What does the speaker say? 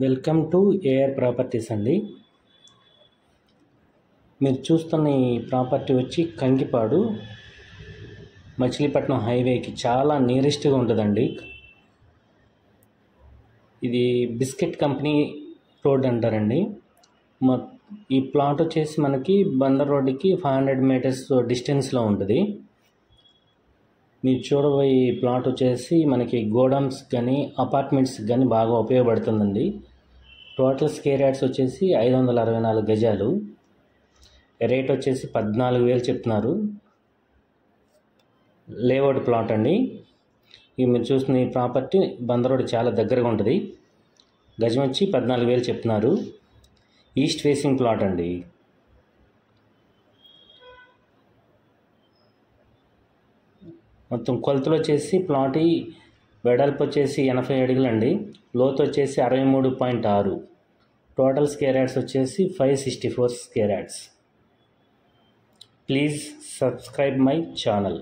Welcome to AR properties అండి. మీరు చూస్తున్న ఈ ప్రాపర్టీ వచ్చి కంకిపాడు మచిలీపట్నం హైవేకి చాలా నియరెస్ట్గా ఉంటుందండి. ఇది బిస్కెట్ కంపెనీ రోడ్ అంటారండి. ఈ ప్లాట్ వచ్చేసి మనకి బందర్ రోడ్డుకి 500 మీటర్స్ డిస్టెన్స్లో ఉంటుంది. మీరు చూడబోయే ఈ ప్లాట్ వచ్చేసి మనకి గోడౌన్స్ కానీ అపార్ట్మెంట్స్ కానీ బాగా ఉపయోగపడుతుందండి. టోటల్ స్క్వేర్ యార్డ్స్ వచ్చేసి 564 గజాలు. రేట్ వచ్చేసి 14,000 చెప్తున్నారు. లేఅవుట్ ప్లాట్ అండి. ఇది మీరు చూస్తున్న ఈ ప్రాపర్టీ బందర్ రోడ్ చాలా దగ్గరగా ఉంటుంది. గజం వచ్చి 14,000 చెప్తున్నారు. ఈస్ట్ ఫేసింగ్ ప్లాట్ అండి. మొత్తం కొలతలు వచ్చేసి ప్లాట్ వెడల్పు వచ్చేసి 80 అడుగులండి. లోతు వచ్చేసి 63.6. టోటల్ స్క్వేర్ యార్డ్స్ వచ్చేసి 564 square yards. Please subscribe my channel.